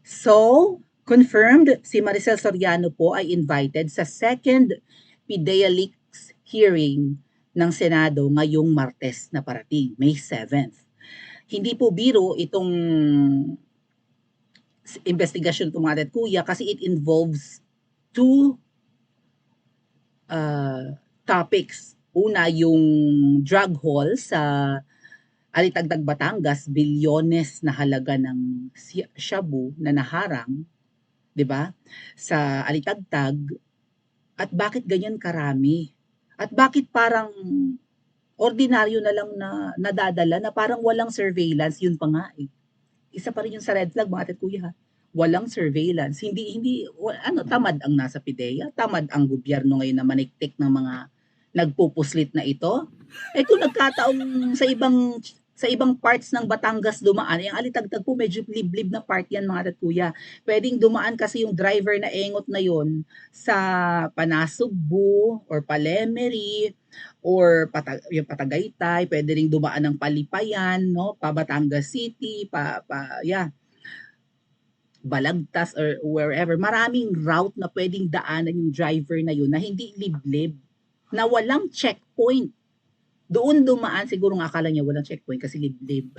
So, confirmed, si Maricel Soriano po ay invited sa second PIDEA Leaks hearing ng Senado ngayong Martes na parating, May 7th. Hindi po biro itong investigasyon ng mga kuya kasi it involves two topics. Una, yung drug haul sa Alitagtag, Batangas, bilyones na halaga ng shabu na naharang, 'di ba? Sa Alitagtag, at bakit ganyan karami? At bakit parang ordinaryo na lang na nadadala na parang walang surveillance, yun pa nga eh. Isa pa rin yung sa red flag mga ate kuya ha. Walang surveillance. Hindi tamad ang nasa PIDEA, tamad ang gobyerno ngayon na maniktik ng mga nagpupuslit na ito. Eh kung nagkataong sa ibang parts ng Batangas dumaan, yung Alitagtag po medyo liblib na part yan mga tat kuya. Pwedeng dumaan kasi yung driver na engot na yon sa Panasugbu or Palemery or yung Patagaytay, pwede ring dumaan ng Palipayan, no, pa Batangas City, Balagtas or wherever. Maraming route na pwedeng daanan yung driver na yun na hindi liblib, na walang checkpoint. Doon dumaan, siguro nga akala niya walang checkpoint kasi liblib.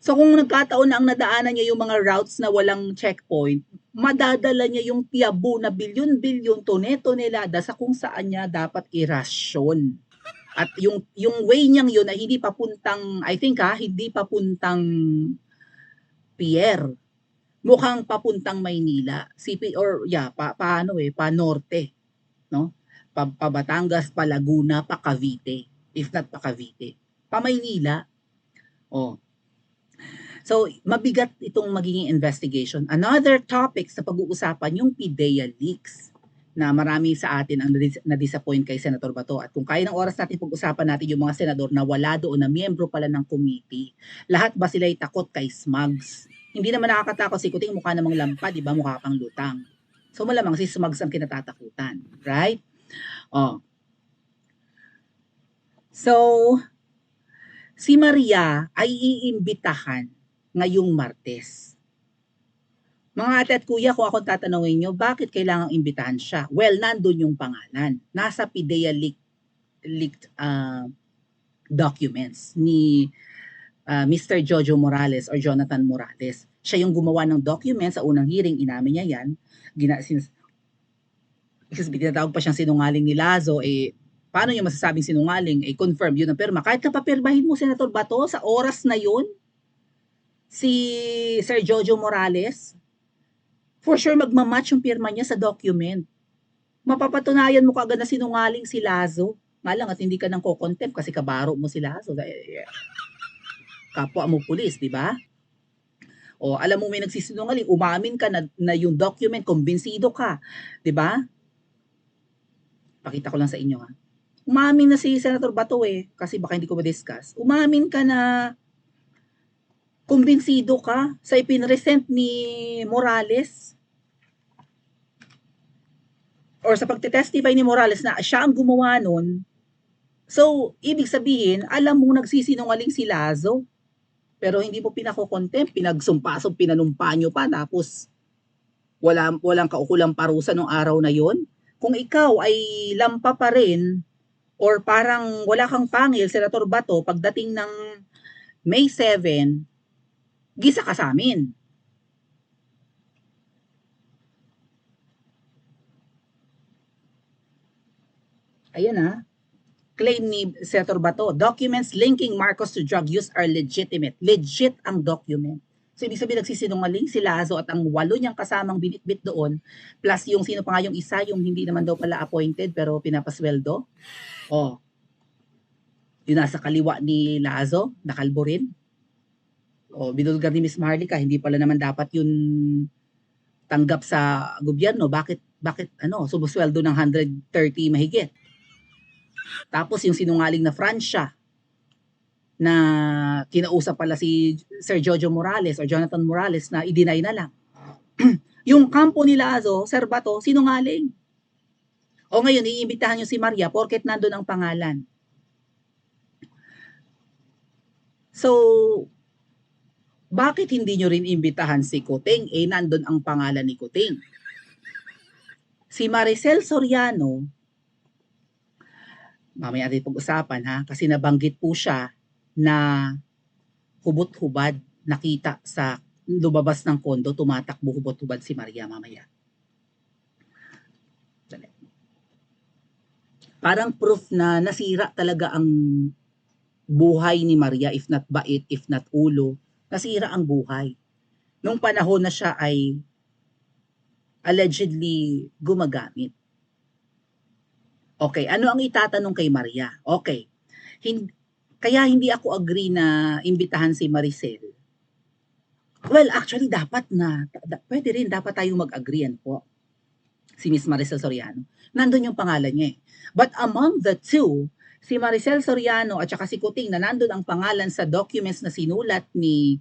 So kung nagkataon na ang nadaanan niya yung mga routes na walang checkpoint, madadala niya yung tiyabu na bilyon-bilyon, tone-tonelada sa kung saan niya dapat irasyon. At yung way niyang yun ay hindi papuntang, I think hindi papuntang Pierre. Mukhang papuntang Maynila. Pa norte, no? Pa Batangas, pa Laguna, pa Cavite. If not pa Cavite. Pa Maynila. Oh. So, mabigat itong magiging investigation. Another topic sa pag-uusapan yung PIDEA leaks na marami sa atin ang na-disappoint kay Senator Bato. At kung kaya ng oras natin pag-usapan natin yung mga senador na wala doon, na miyembro pala ng committee, lahat ba sila'y takot kay Smugs? Hindi naman nakakatakot si Kuting, mukha namang lampa, di ba? Mukha pang lutang. So malamang si Smugs ang kinatatakutan. Right? Oh. So, si Maria ay iimbitahan ngayong Martes. Mga ate at kuya, kung ako tatanungin nyo, bakit kailangang imbitahan siya? Well, nandun yung pangalan. Nasa PIDEA leaked documents ni Mr. Jojo Morales or Jonathan Morales. Siya yung gumawa ng documents sa unang hearing, inamin niya yan. Tinatawag pa siyang sinungaling ni Lazo, paano niya masasabing sinungaling? Confirm yun ang perma. Kahit na papirmahin mo, Senator Bato, sa oras na yun, si Sir Jojo Morales, for sure magmamatch yung pirma niya sa document. Mapapatunayan mo kagad na sinungaling si Lazo. Nga lang at hindi ka nang ko-contempt kasi kabaro mo si Lazo. Kapwa mo pulis, di ba? O alam mo may nagsisinungaling, umamin ka na yung document, kumbinsido ka, di ba? Pakita ko lang sa inyo ha. Umamin na si Senator Bato kasi baka hindi ko ma-discuss. Umamin ka na kumbinsido ka sa ipinresent ni Morales or sa pagte-testify ni Morales na siya ang gumawa nun. So, ibig sabihin, alam mo nagsisinungaling si Lazo. Pero hindi mo pinako-contempt, pinagsumpa-sump, pinanumpa nyo pa, tapos walang kaukulang parusa nung araw na yon. Kung ikaw ay lampa pa rin, or parang wala kang pangil, Senator Bato, pagdating ng May 7, gisa ka sa amin. Ayan claim ni Senator Bato, documents linking Marcos to drug use are legitimate. Legit ang document. So, ibig sabihin nagsisinungaling si Lazo at ang 8 niyang kasamang binitbit doon, plus yung sino pa nga yung isa, yung hindi naman daw pala appointed pero pinapasweldo. Yung nasa kaliwa ni Lazo, nakalbo rin. Binulgar ni Miss Marlica, hindi pala naman dapat yun tanggap sa gobyerno. Bakit sumusweldo ng 130 mahigit? Tapos yung sinungaling na Francia, na kinausap pala si Sir Jojo Morales or Jonathan Morales na i-deny na lang. Yung kampo ni Lazo, Sir Bato, sinungaling. O ngayon, iimbitahan nyo si Maria porket nandun ang pangalan. So, Bakit hindi nyo rin imbitahan si Kuting? Nandun ang pangalan ni Kuting. Si Maricel Soriano, mamaya natin pag-usapan ha, kasi nabanggit po siya na hubot-hubad, nakita sa lumabas ng kondo, tumatakbo hubot-hubad si Maria mamaya. Parang proof na nasira talaga ang buhay ni Maria, if not bait, if not ulo, nasira ang buhay. Nung panahon na siya ay allegedly gumagamit. Okay, ano ang itatanong kay Maria? Okay, kaya hindi ako agree na imbitahan si Maricel. Well, actually, dapat na, pwede rin, dapat tayong mag-agree po. Si Miss Maricel Soriano. Nandun yung pangalan niya eh. But among the two, si Maricel Soriano at saka si Kuting na nandun ang pangalan sa documents na sinulat ni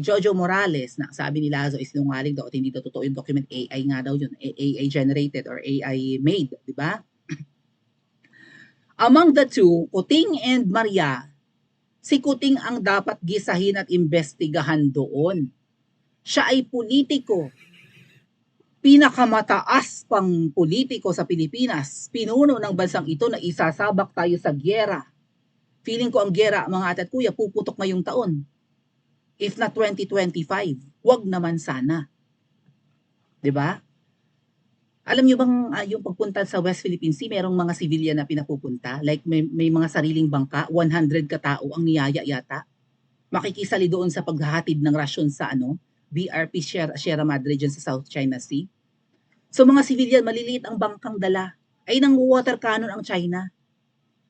Jojo Morales na sabi ni Lazo is sinungaling daw at hindi daw totoo yung document, AI nga daw yun, AI generated or AI made, di ba? Among the two, Kuting and Maria, si Kuting ang dapat gisahin at imbestigahan doon. Siya ay politiko, pinakamataas pang politiko sa Pilipinas, pinuno ng bansang ito na isasabak tayo sa gyera. Feeling ko ang gyera, mga ate at kuya, puputok ngayong taon. If not 2025, wag naman sana. 'Di ba? Alam niyo bang yung pagpunta sa West Philippine Sea, merong mga civilian na pinapupunta? Like may mga sariling bangka, 100 katao ang niyaya yata. Makikisali doon sa paghahatid ng rasyon sa BRP Sierra Madre dyan sa South China Sea. So mga civilian, maliliit ang bangkang dala. Ay nang water cannon ang China.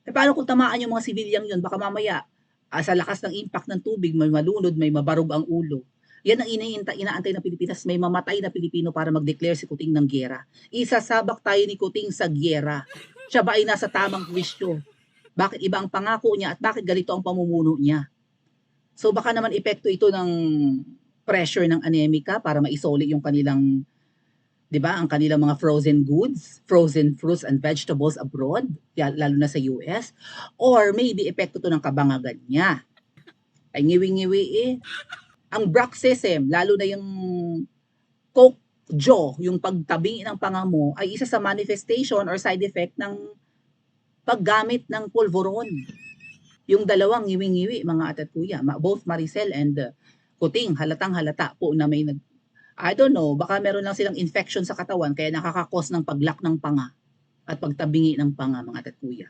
E paano kung tamaan yung mga civilian yun? Baka mamaya, sa lakas ng impact ng tubig, may malunod, may mabarog ang ulo. Yan ang inaantay ng Pilipinas. May mamatay na Pilipino para mag-declare si Kuting ng gyera. Isasabak tayo ni Kuting sa gyera. Siya ba ay nasa tamang wisyo? Bakit iba ang pangako niya at bakit ganito ang pamumuno niya? So baka naman epekto ito ng pressure ng anemika para maisoli yung kanilang, 'di ba, ang kanilang mga frozen goods, frozen fruits and vegetables abroad, lalo na sa US, or maybe epekto to ng kabangagan niya. Ay ngiwi-ngiwi eh. Ang bruxism, lalo na yung Coke jaw, yung pagtabi ng panga mo, ay isa sa manifestation or side effect ng paggamit ng pulveron. Yung dalawang ngiwi-ngiwi, mga ate at kuya, both Maricel and Kuting, halatang halata po na may I don't know, baka meron lang silang infection sa katawan kaya nakakakos ng paglak ng panga at pagtabingi ng panga, mga ate at kuya.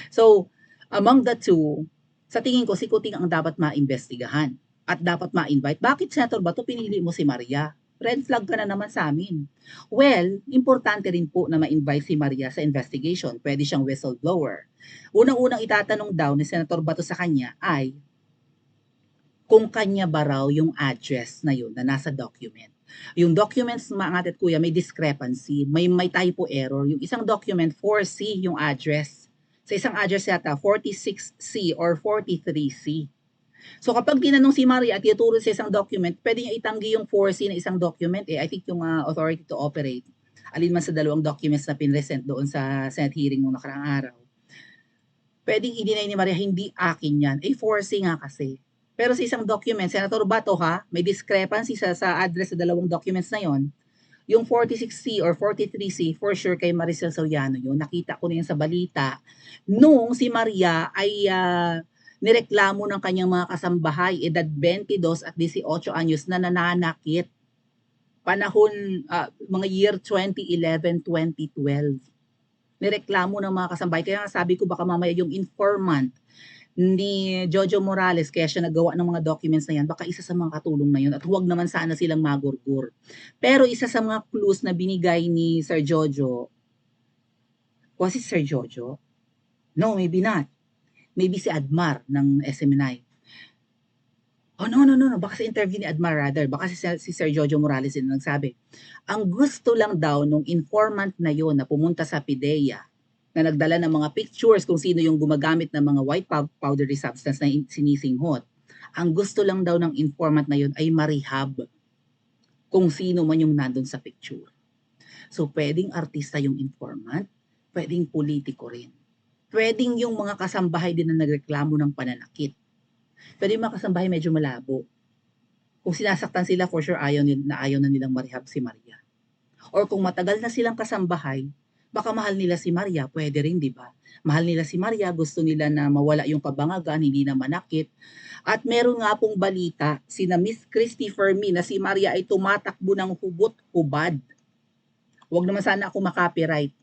So, among the two, sa tingin ko si Kuting ang dapat maimbestigahan at dapat ma-invite. Bakit, Senator Bato, pinili mo si Maria? Red flag ka na naman sa amin. Well, importante rin po na ma-invite si Maria sa investigation. Pwede siyang whistleblower. Unang-unang itatanong daw ni Senator Bato sa kanya ay kung kanya ba raw yung address na yun na nasa document. Yung documents, mga ate at kuya, may discrepancy, may typo error. Yung isang document, 4C yung address. Sa isang address yata, 46C or 43C. So kapag tinanong si Maria at ituro sa isang document, pwede niya itanggi yung 4C na isang document. I think yung authority to operate, alin man sa dalawang documents na pinresent doon sa Senate hearing nung nakaraang araw, pwedeng i-deny ni Maria, hindi akin yan. 4C nga kasi. Pero sa isang document, Senator Bato may discrepancy sa address sa dalawang documents na yon. Yung 46C or 43C, for sure kay Maricel Soriano yun. Nakita ko na yun sa balita. Nung si Maria ay nireklamo ng kanyang mga kasambahay, edad 22 at 18 anyos na nananakit. Panahon, mga year 2011, 2012. Nireklamo ng mga kasambahay. Kaya sabi ko baka mamaya yung informant ni Jojo Morales, kaya siya nagawa ng mga documents na yan, baka isa sa mga katulong na yun at huwag naman sana silang magurgur. Pero isa sa mga clues na binigay ni Sir Jojo, was it Sir Jojo? No, maybe not. Maybe si Admar ng SMNI. Oh, no. Baka sa interview ni Admar rather. Baka si Sir Jojo Morales din nagsabi. Ang gusto lang daw nung informant na yon na pumunta sa PIDEA, na nagdala ng mga pictures kung sino yung gumagamit ng mga white powdery substance na sinisinghot. Ang gusto lang daw ng informant na yon ay marehab kung sino man yung nandun sa picture. So, pwedeng artista yung informant, pwedeng politiko rin. Pwedeng yung mga kasambahay din na nagreklamo ng pananakit. Pwedeng yung mga kasambahay medyo malabo. Kung sinasaktan sila, for sure ayaw na nilang marehab si Maria. Or kung matagal na silang kasambahay, baka mahal nila si Maria, pwede rin, di ba? Mahal nila si Maria, gusto nila na mawala yung kabangagan, hindi na manakit. At meron nga pong balita, sina Miss Christy Fermin, na si Maria ay tumatakbo ng hubot-hubad. Huwag naman sana ako makopyright.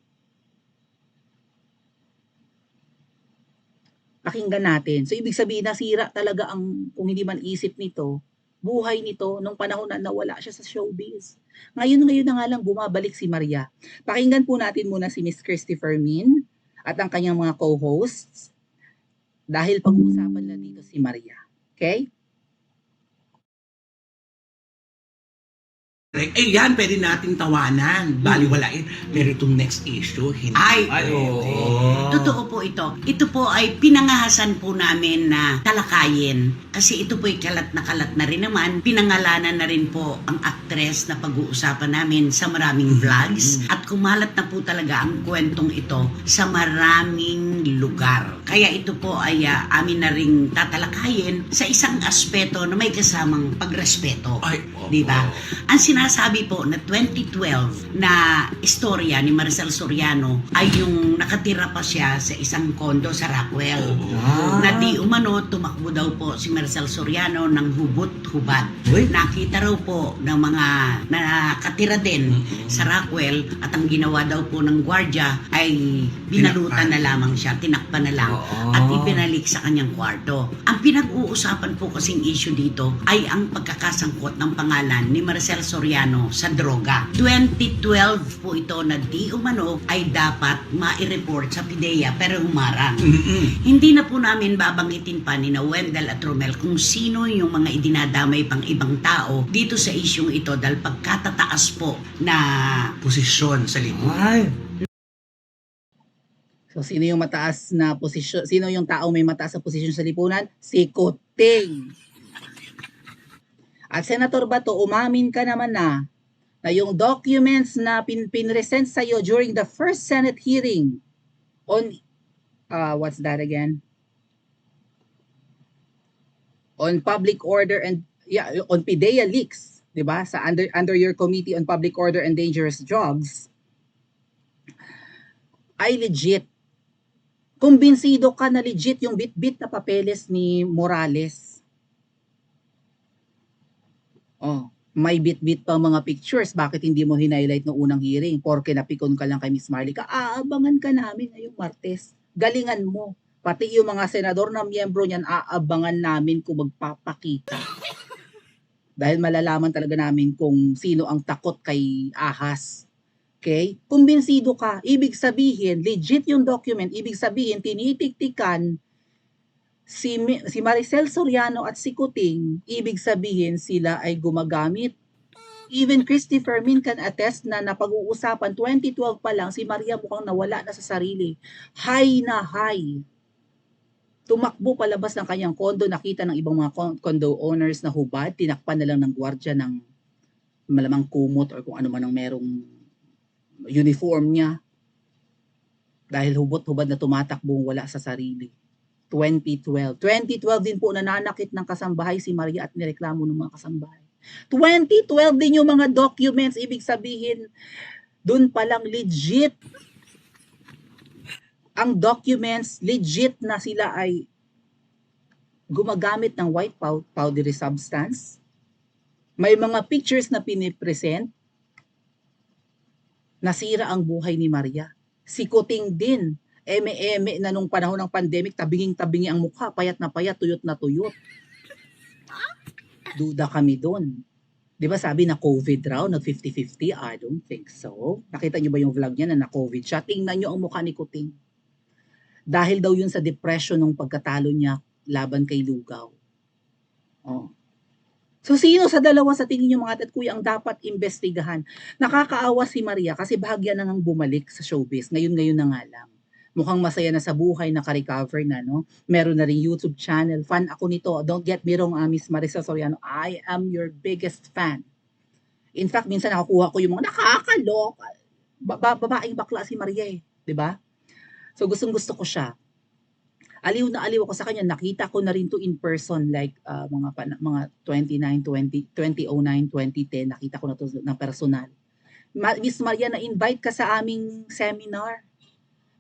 Pakinggan natin. So, ibig sabihin, nasira talaga ang, kung hindi man isip nito, buhay nito nung panahon na nawala siya sa showbiz. Ngayon na nga lang bumabalik si Maria. Pakinggan po natin muna si Miss Christy Fermin at ang kanyang mga co-hosts dahil pag-uusapan na dito si Maria. Okay? Eh yan, pwede nating tawanan. Baliwalain. Pero itong next issue, hindi. Ay, oo. Totoo po ito. Ito po ay pinangahasan po namin na talakayin. Kasi ito po ay kalat na rin naman. Pinangalanan na rin po ang actress na pag-uusapan namin sa maraming vlogs. At kumalat na po talaga ang kwentong ito sa maraming lugar. Kaya ito po ay amin na rin tatalakayin sa isang aspeto na may kasamang pagrespeto. Ay, Diba? Ang sinasabi po na 2012 na istorya ni Maricel Soriano ay yung nakatira pa siya sa isang kondo sa Rockwell. Na di umano, tumakbo daw po si Maricel Soriano ng hubot-hubad. Nakita raw po ng mga nakatira din sa Rockwell at ang ginawa daw po ng gwardya ay binalutan na lamang siya, tinakpan na lang at ipinalik sa kanyang kwarto. Ang pinag-uusapan po kasing issue dito ay ang pagkakasangkot ng pangalan ni Maricel Soriano sa droga. 2012 po ito na di umano ay dapat ma-report sa PIDEA pero humarang. Hindi na po namin babanggitin pa ni Wendell at Romel kung sino yung mga idinadamay pang ibang tao dito sa isyong ito dahil pagkatataas po na posisyon sa lipunan. So, sino yung mataas na posisyon? Sino yung tao may mataas na posisyon sa lipunan? Si Kuting. At Senator Bato, umamin ka naman na yung documents na pinresent sa'yo during the first Senate hearing on, what's that again? On public order and, on PIDEA leaks, di ba? Sa under your Committee on Public Order and Dangerous Drugs, ay legit. Kumbinsido ka na legit yung bit-bit na papeles ni Morales. May bit-bit pang mga pictures. Bakit hindi mo hinighlight noong unang hearing? Porke napikon ka lang kay Miss Marlica. Aabangan ka namin ngayong Martes. Galingan mo. Pati yung mga senador na miyembro niyan, aabangan namin kung magpapakita. Dahil malalaman talaga namin kung sino ang takot kay Ahas. Okay? Kumbinsido ka. Ibig sabihin, legit yung document. Ibig sabihin, tinitiktikan si Maricel Soriano at si Kuting, ibig sabihin sila ay gumagamit. Even Christy Fermin can attest na napag-uusapan 2012 pa lang si Maria mukhang nawala na sa sarili. High na high. Tumakbo palabas ng kanyang kondo, nakita ng ibang mga condo owners na hubad, tinakpan na lang ng gwardya ng malamang kumot or kung ano man ang merong uniform niya. Dahil hubot-hubad na tumatakbong wala sa sarili. 2012 din po nananakit ng kasambahay si Maria at nireklamo ng mga kasambahay. 2012 din yung mga documents, ibig sabihin, dun palang legit. Ang documents, legit na sila ay gumagamit ng white powdery substance. May mga pictures na pinipresent. Nasira ang buhay ni Maria. Si Kuting din, eme-eme na nung panahon ng pandemic, tabinging-tabingi ang mukha, payat na payat, tuyot na tuyot. Duda kami doon. Di ba sabi na COVID raw, nag 50-50? I don't think so. Nakita niyo ba yung vlog niya na na-COVID siya? Tingnan niyo ang mukha ni Kuting. Dahil daw yun sa depression nung pagkatalo niya laban kay Lugaw. So sino sa dalawa sa tingin niyo mga ate at kuya ang dapat imbestigahan? Nakakaawa si Maria kasi bahagya na nang bumalik sa showbiz. Ngayon na nga lang. Mukhang masaya na sa buhay, naka-recover na, no? Meron na rin YouTube channel. Fan ako nito. Don't get me wrong, Miss Maricel Soriano. I am your biggest fan. In fact, minsan nakukuha ko yung mga nakakaloka. Babaeng bakla si Maria eh. Diba? So, gustong-gusto ko siya. Aliw na aliw ako sa kanya. Nakita ko na rin to in person like mga 2009, 2010. Nakita ko na to na personal. Miss Maria, na-invite ka sa aming seminar.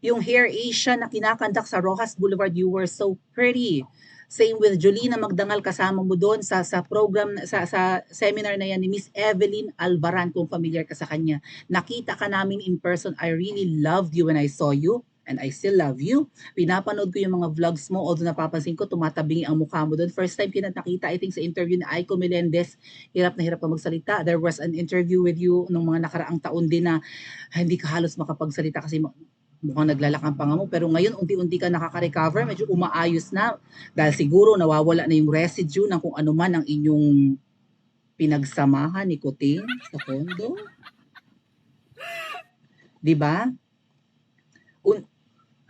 Yung Hair Asia na kinakandak sa Rojas Boulevard, you were so pretty. Same with Jolina Magdangal, kasama mo doon sa program, sa seminar na yan ni Miss Evelyn Alvaran, kung familiar ka sa kanya. Nakita ka namin in person. I really loved you when I saw you. And I still love you. Pinapanood ko yung mga vlogs mo, although napapansin ko, tumatabingi ang mukha mo doon. First time kita nakita, I think sa interview ni Aiko Melendez, hirap na hirap ka magsalita. There was an interview with you nung mga nakaraang taon din na hindi ka halos makapagsalita kasi mukhang naglalakang pa nga mo. Pero ngayon, unti-unti ka nakaka-recover, medyo umaayos na. Dahil siguro nawawala na yung residue ng kung ano man ang inyong pinagsamahan ni Kuting sa kondo. Diba?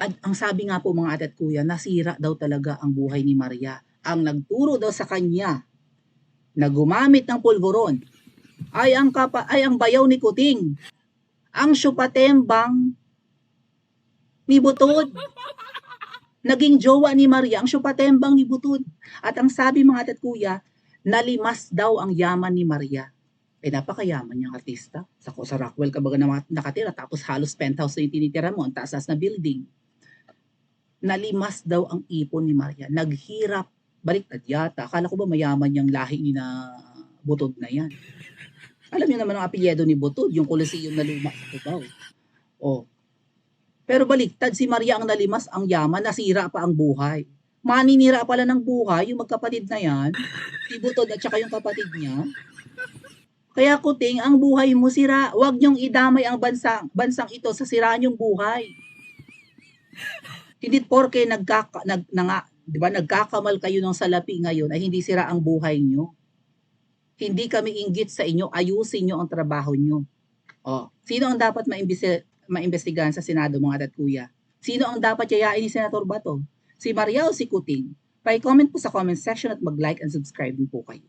Ang sabi nga po mga ate at kuya, nasira daw talaga ang buhay ni Maria. Ang nagturo daw sa kanya na gumamit ng pulburon ay ang bayaw ni Kuting. Ang syupatembang ni Butod. Naging jowa ni Maria ang syupatembang ni Butod. At ang sabi mga ate at kuya, nalimas daw ang yaman ni Maria. Napakayaman niyang artista. Sa Rockwell ka baga nakatira, tapos halos penthouse na yung tinitira mo, ang taas na building. Nalimas daw ang ipon ni Maria. Naghirap. Baliktad yata. Akala ko ba mayaman yung lahi ni na Butod na yan. Alam niyo naman ang apelyido ni Butod, yung Coliseum na luma sa Cubao. Pero baliktad, si Maria ang nalimas ang yaman, nasira pa ang buhay. Maninira pala ng buhay, yung magkapatid na yan, si Butod at saka yung kapatid niya. Kaya Kuting, ang buhay mo sira. Huwag niyong idamay ang bansang ito sa siraan yung buhay. Hindi porke nagkakamal kayo ng salapi ngayon ay hindi sira ang buhay niyo. Hindi kami inggit sa inyo, ayusin niyo ang trabaho niyo. Sino ang dapat maimbestigahan sa Senado mga ate at kuya? Sino ang dapat yayain ni Senator Bato? Si Maria o si Kuting? Pa-comment po sa comment section at mag-like and subscribe din po kayo.